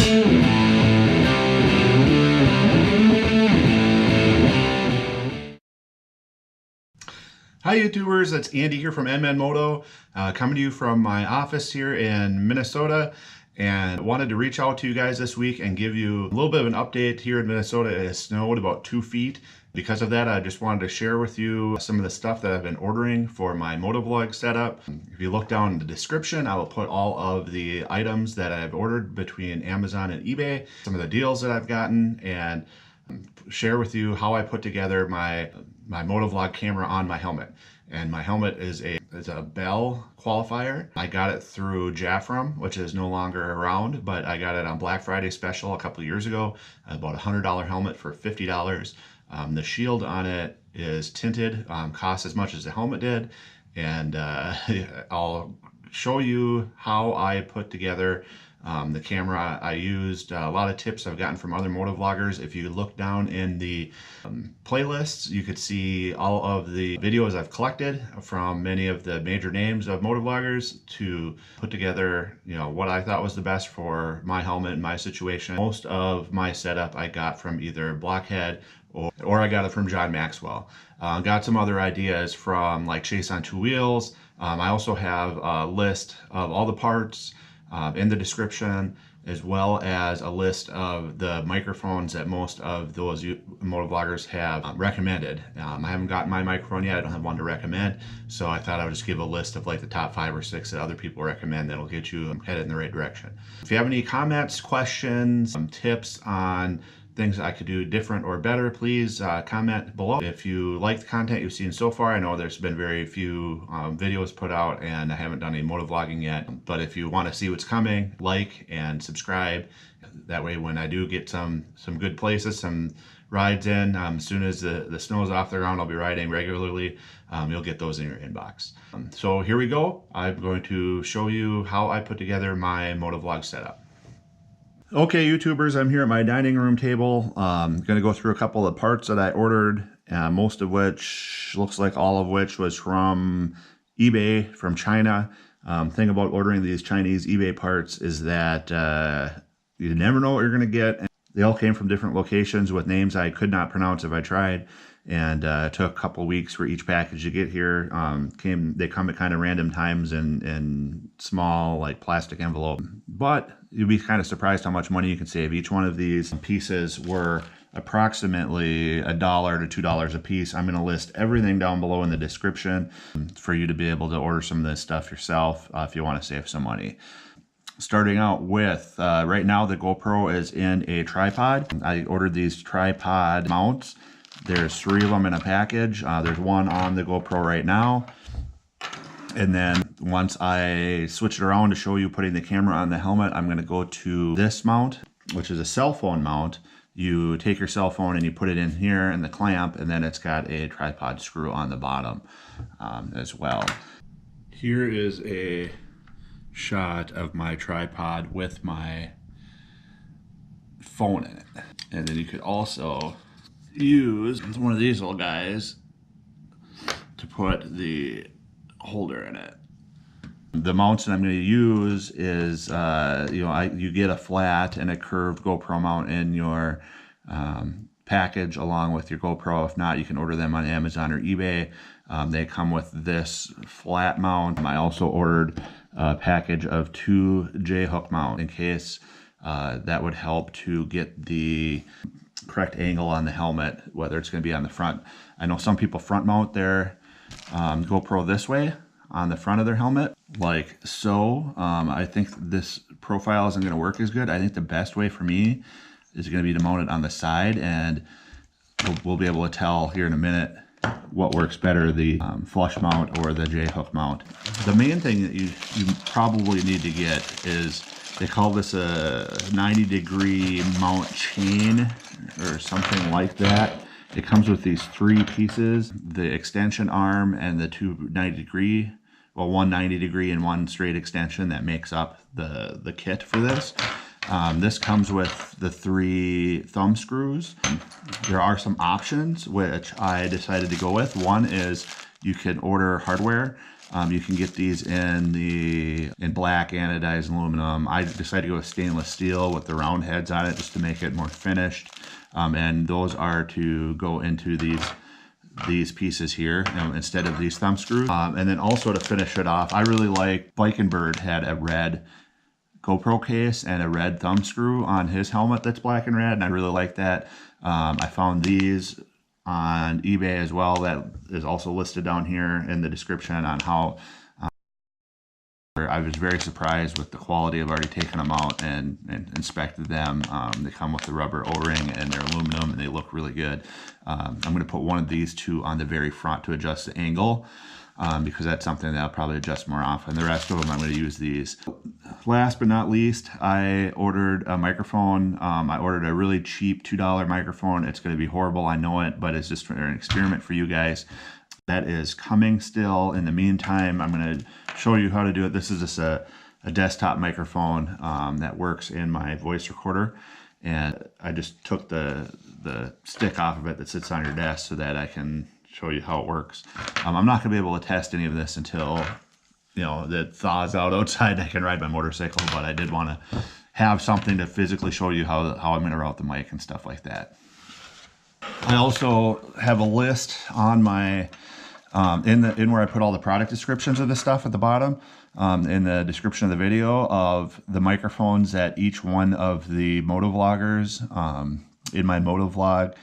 Hi YouTubers, it's Andy here from MNMoto, coming to you from my office here in Minnesota, and wanted to reach out to you guys this week and give you a little bit of an update. Here in Minnesota, it has snowed about 2 feet. Because of that, I just wanted to share with you some of the stuff that I've been ordering for my Motovlog setup. If you look down in the description, I will put all of the items that I've ordered between Amazon and eBay, some of the deals that I've gotten, and share with you how I put together my Motovlog camera on my helmet. And my helmet is a Bell qualifier. I got it through Jaffram, which is no longer around, but I got it on Black Friday special a couple of years ago. I bought a $100 helmet for $50. The shield on it is tinted, costs as much as the helmet did, and I'll show you how I put together the camera. I used a lot of tips I've gotten from other motovloggers. If you look down in the playlists, you could see all of the videos I've collected from many of the major names of motovloggers to put together, you know, what I thought was the best for my helmet and my situation. Most of my setup I got from either Blockhead or I got it from John Maxwell. Got some other ideas from like Chase on Two Wheels. I also have a list of all the parts in the description, as well as a list of the microphones that most of those motovloggers have recommended. I haven't gotten my microphone yet. I don't have one to recommend, so I thought I would just give a list of like the top 5 or 6 that other people recommend that'll get you headed in the right direction. If you have any comments, questions, tips on things I could do different or better, please comment below. If you like the content you've seen so far, I know there's been very few videos put out and I haven't done any motovlogging yet, but if you want to see what's coming, like and subscribe. That way when I do get some good places, some rides in, as soon as the snow is off the ground, I'll be riding regularly. You'll get those in your inbox. So here we go. I'm going to show you how I put together my motovlog setup. Okay, YouTubers, I'm here at my dining room table. I'm going to go through a couple of parts that I ordered, most of which, looks like all of which, was from eBay, from China. Thing about ordering these Chinese eBay parts is that you never know what you're going to get. They all came from different locations with names I could not pronounce if I tried, and it took a couple weeks for each package to get here. They come at kind of random times in small, like, plastic envelope. But you'd be kind of surprised how much money you can save. Each one of these pieces were approximately $1 to $2 a piece. I'm going to list everything down below in the description for you to be able to order some of this stuff yourself if you want to save some money. Starting out with, right now the GoPro is in a tripod. I ordered these tripod mounts. There's 3 of them in a package. There's one on the GoPro right now. And then once I switch it around to show you putting the camera on the helmet, I'm going to go to this mount, which is a cell phone mount. You take your cell phone and you put it in here in the clamp, and then it's got a tripod screw on the bottom as well. Here is a shot of my tripod with my phone in it. And then you could also use one of these little guys to put the holder in it. The mounts that I'm going to use is, you get a flat and a curved GoPro mount in your package along with your GoPro. If not, you can order them on Amazon or eBay. They come with this flat mount. I also ordered a package of 2 J-hook mounts in case that would help to get the correct angle on the helmet, whether it's going to be on the front. I know some people front mount their GoPro this way on the front of their helmet, like so. I think this profile isn't going to work as good. I think the best way for me is going to be to mount it on the side, and we'll be able to tell here in a minute what works better, the flush mount or the J-hook mount. The main thing that you probably need to get is, they call this a 90-degree mount chain or something like that. It comes with these 3 pieces, the extension arm and the 2 90-degree, well, one 90-degree and one straight extension that makes up the kit for this. This comes with the 3 thumb screws. There are some options which I decided to go with. One is you can order hardware. You can get these in black anodized aluminum. I decided to go with stainless steel with the round heads on it just to make it more finished. And those are to go into these pieces here instead of these thumb screws. And then also to finish it off, I really like Bike and Bird had a red GoPro case and a red thumb screw on his helmet that's black and red, and I really like that. I found these on eBay as well. That is also listed down here in the description on how I was very surprised with the quality. I've already taken them out and inspected them. They come with the rubber O-ring and they're aluminum and they look really good. I'm going to put one of these two on the very front to adjust the angle because that's something that I'll probably adjust more often. The rest of them I'm going to use these. Last but not least, I ordered a microphone. I ordered a really cheap $2 microphone. It's going to be horrible, I know it, but it's just an experiment for you guys. That is coming still. In the meantime, I'm going to show you how to do it. This is just a desktop microphone that works in my voice recorder. And I just took the stick off of it that sits on your desk so that I can show you how it works. I'm not going to be able to test any of this until, you know, it thaws out outside. I can ride my motorcycle, but I did want to have something to physically show you how I'm going to route the mic and stuff like that. I also have a list on my in where I put all the product descriptions of this stuff at the bottom, in the description of the video, of the microphones that each one of the motovloggers in my motovlog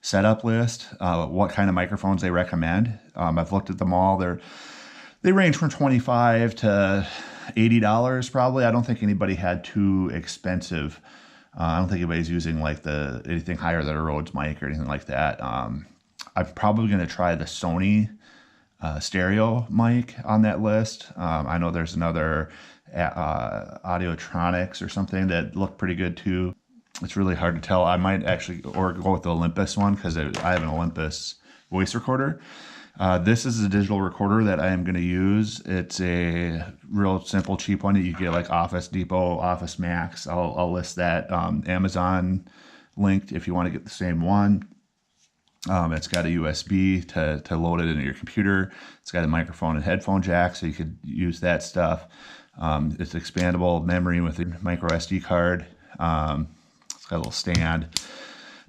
setup list, what kind of microphones they recommend. I've looked at them all. They range from $25 to $80 probably. I don't think anybody had too expensive. I don't think anybody's using like anything higher than a Rhodes mic or anything like that. I'm probably going to try the Sony stereo mic on that list. I know there's another Audiotronics or something that looked pretty good too. It's really hard to tell. I might actually go with the Olympus one because I have an Olympus voice recorder. This is a digital recorder that I am going to use. It's a real simple, cheap one that you get like Office Depot, Office Max. I'll list that. Amazon linked if you want to get the same one. It's got a USB to load it into your computer. It's got a microphone and headphone jack, so you could use that stuff. It's expandable memory with a micro SD card. It's got a little stand.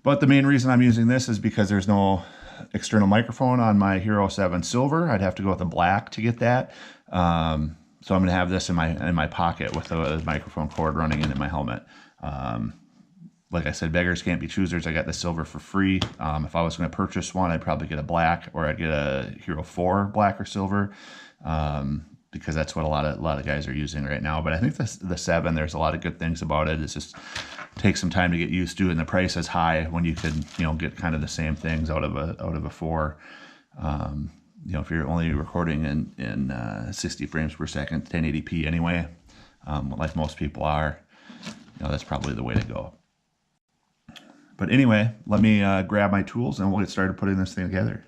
But the main reason I'm using this is because there's no external microphone on my Hero 7 Silver. I'd have to go with a black to get that. So I'm going to have this in my pocket with the microphone cord running into my helmet. Like I said, beggars can't be choosers. I got the silver for free. If I was going to purchase one, I'd probably get a black, or I'd get a Hero 4 black or silver, because that's what a lot of guys are using right now. But I think the 7, there's a lot of good things about it. It's just takes some time to get used to, and the price is high when you could, you know, get kind of the same things out of a 4. You know, if you're only recording in 60 frames per second, 1080p anyway, like most people are, you know, that's probably the way to go. But anyway, let me grab my tools and we'll get started putting this thing together.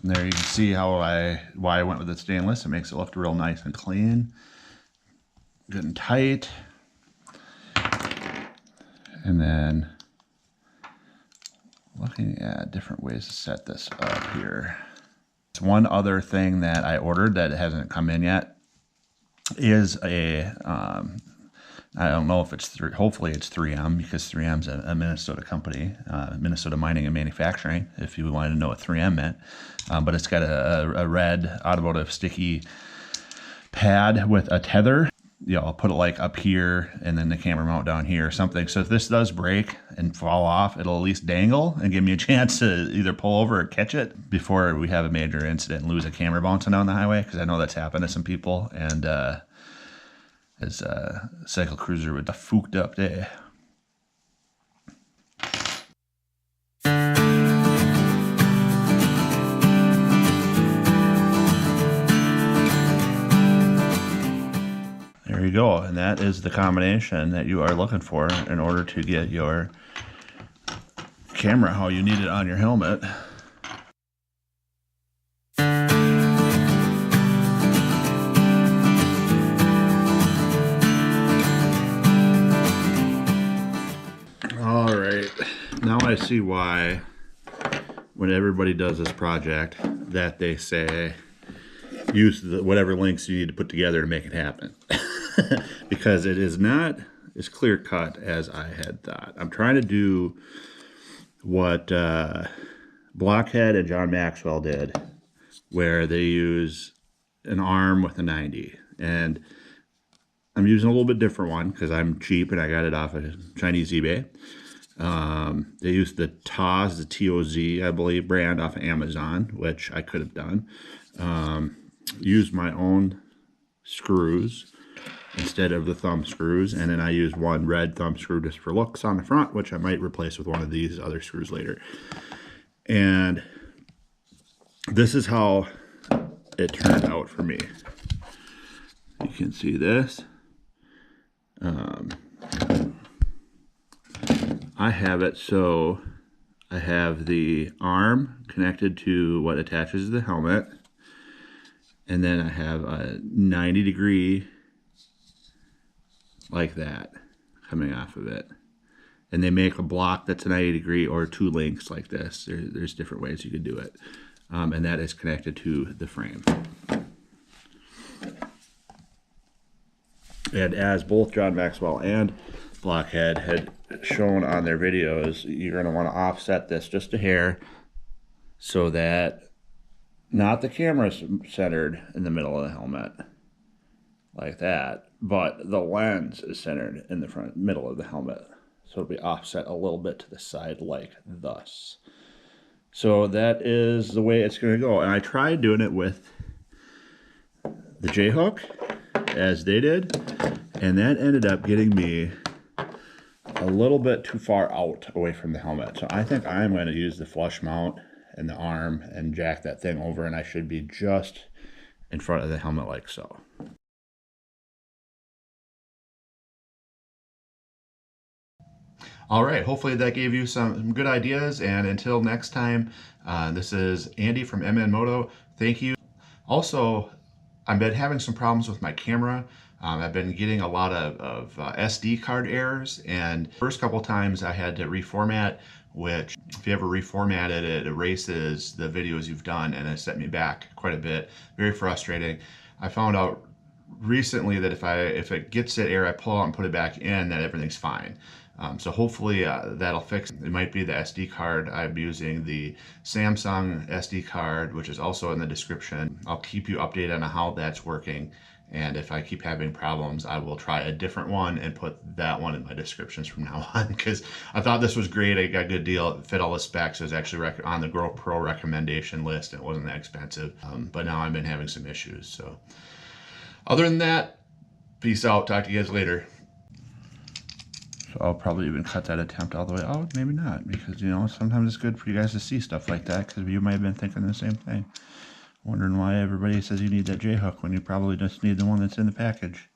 There you can see why I went with the stainless. It makes it look real nice and clean, good and tight. And then looking at different ways to set this up here. One other thing that I ordered that hasn't come in yet is I don't know if it's hopefully it's 3M, because 3M's a Minnesota company, Minnesota Mining and Manufacturing, if you wanted to know what 3M meant. But it's got a red automotive sticky pad with a tether. You know, I'll put it like up here and then the camera mount down here or something. So if this does break and fall off, it'll at least dangle and give me a chance to either pull over or catch it before we have a major incident and lose a camera bouncing down the highway, because I know that's happened to some people. And as a cycle cruiser with a fooked up day. There you go, and that is the combination that you are looking for in order to get your camera how you need it on your helmet. All right, now I see why when everybody does this project that they say use whatever links you need to put together to make it happen. Because it is not as clear cut as I had thought. I'm trying to do what Blockhead and John Maxwell did, where they use an arm with a 90. And I'm using a little bit different one because I'm cheap and I got it off of Chinese eBay. They use the TOZ, the TOZ, I believe, brand off of Amazon, which I could have done. Use my own screws instead of the thumb screws, and then I use one red thumb screw just for looks on the front, which I might replace with one of these other screws later. And this is how it turned out for me. You can see this. I have it so I have the arm connected to what attaches to the helmet, and then I have a 90-degree like that coming off of it, and they make a block that's a 90-degree or two links like this. There's different ways you could do it, and that is connected to the frame. And as both John Maxwell and Blockhead had shown on their videos, you're going to want to offset this just a hair so that not the camera's centered in the middle of the helmet like that, but the lens is centered in the middle of the helmet. So it'll be offset a little bit to the side like thus. So that is the way it's going to go. And I tried doing it with the J-hook as they did, and that ended up getting me a little bit too far out away from the helmet. So I think I'm going to use the flush mount and the arm and jack that thing over, and I should be just in front of the helmet like so. All right, hopefully that gave you some good ideas, and until next time, this is Andy from MNMoto. Thank you. Also, I've been having some problems with my camera. I've been getting a lot of SD card errors, and first couple times I had to reformat, which if you ever reformat it, it erases the videos you've done, and it set me back quite a bit. Very frustrating. I found out recently that if it gets that error, I pull out and put it back in, that everything's fine. So hopefully that'll fix it. It might be the SD card. I'm using the Samsung SD card, which is also in the description. I'll keep you updated on how that's working. And if I keep having problems, I will try a different one and put that one in my descriptions from now on, because I thought this was great. I got a good deal. It fit all the specs. It was actually on the GoPro recommendation list. It wasn't that expensive. But now I've been having some issues. So other than that, peace out. Talk to you guys later. So I'll probably even cut that attempt all the way out. Maybe not, because, you know, sometimes it's good for you guys to see stuff like that, because you might have been thinking the same thing. Wondering why everybody says you need that J-hook when you probably just need the one that's in the package.